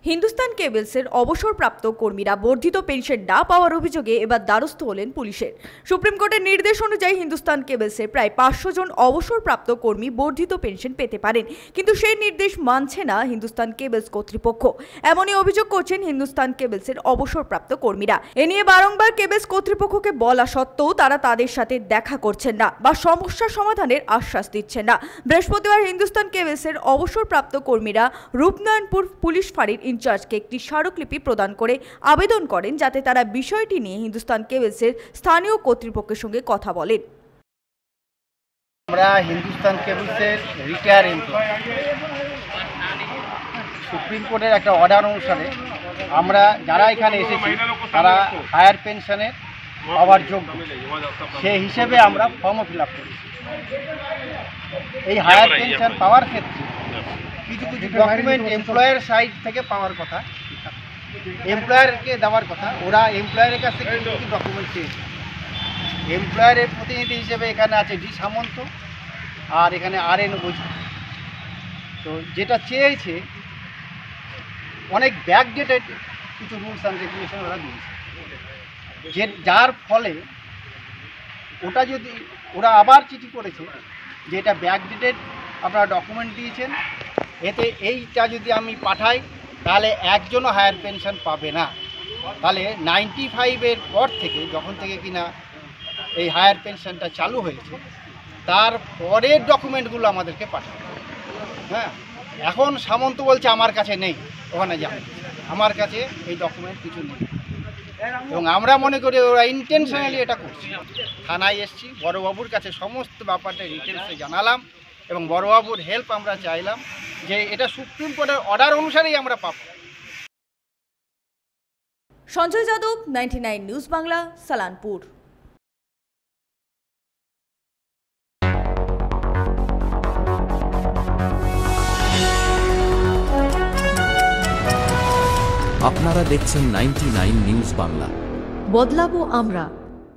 হিন্দুস্তান কেবলসের অবসরপ্রাপ্ত কর্মীরা বর্ধিত পেনশন না পাওয়ার অভিযোগে এবার দ্বারস্থ হলেন পুলিশের। সুপ্রিম কোর্টের নির্দেশ অনুযায়ী হিন্দুস্তান কেবলসের প্রায় 500 জন অবসরপ্রাপ্ত কর্মী বর্ধিত পেনশন পেতে পারেন, কিন্তু সেই নির্দেশ মানছে না হিন্দুস্তান কেবলস কর্তৃপক্ষ। এমনই অভিযোগ করছেন হিন্দুস্তান কেবলসের অবসরপ্রাপ্ত কর্মীরা। এ নিয়ে বারংবার কেবলস কর্তৃপক্ষকে বলা সত্ত্বেও তারা তাদের সাথে দেখা করছেন না বা সমস্যা সমাধানের আশ্বাস দিচ্ছেন না। বৃহস্পতিবার হিন্দুস্তান কেবলসের অবসরপ্রাপ্ত কর্মীরা রূপনারায়ণপুর পুলিশ ফাঁড়ির ইনচার্জকে একটি স্মারকলিপি প্রদান করে আবেদন করেন যাতে তারা বিষয়টি নিয়ে হিন্দুস্তান কেবলসের স্থানীয় কর্তৃপক্ষের সঙ্গে কথা বলেন। আমরা হিন্দুস্তান কেবলসের রিটায়ার এমপ্লয়ি, সুপ্রিম কোর্টের একটা অর্ডার অনুসারে আমরা যারা এখানে এসেছি তারা হায়ার পেনশনের পাওয়ার যোগ্য, সেই হিসেবে আমরা ফর্মও ফিল আপ করেছি। এই হায়ার পেনশন পাওয়ার ক্ষেত্রে কিছু কিছু ডকুমেন্ট এমপ্লয়ের সাইড থেকে পাওয়ার কথা, এমপ্লয়ারকে দেওয়ার কথা। ওরা এমপ্লয়ারের কাছ থেকে কিছু কিছু ডকুমেন্ট চেয়েছে। এমপ্লয়ারের প্রতিনিধি হিসেবে এখানে আছে ডি সামন্ত আর এখানে RN ওঝা। তো যেটা চেয়েছে অনেক ব্যাকডেটেড কিছু রুলস অ্যান্ড রেগুলেশন ওরা দিয়েছে, যার ফলে ওটা যদি ওরা আবার চিঠি করেছে যে এটা ব্যাকডেটেড আপনারা ডকুমেন্ট দিয়েছেন, এতে এইটা যদি আমি পাঠাই তাহলে একজনও হায়ার পেনশন পাবে না। তাহলে 95-এর পর থেকে, যখন থেকে কিনা এই হায়ার পেনশনটা চালু হয়েছে, তার পরের ডকুমেন্টগুলো আমাদেরকে পাঠাবে। হ্যাঁ, এখন সামন্ত বলছে আমার কাছে নেই, ওখানে যাবে, আমার কাছে এই ডকুমেন্ট কিছু নেই। এবং আমরা মনে করি ওরা ইন্টেনশনালি এটা করছে। থানায় এসছি, বড়বাবুর কাছে সমস্ত ব্যাপারটা ডিটেলসে জানালাম এবং বড়বাবুর হেল্প আমরা চাইলাম যে এটা সুপ্রিম কোর্টের অর্ডার অনুসারেই আমরা পাব। সঞ্জয় যাদব, 99 নিউজ বাংলা, সালানপুর। আপনারা দেখছেন 99 নিউজ বাংলা। বদলাবো আমরা।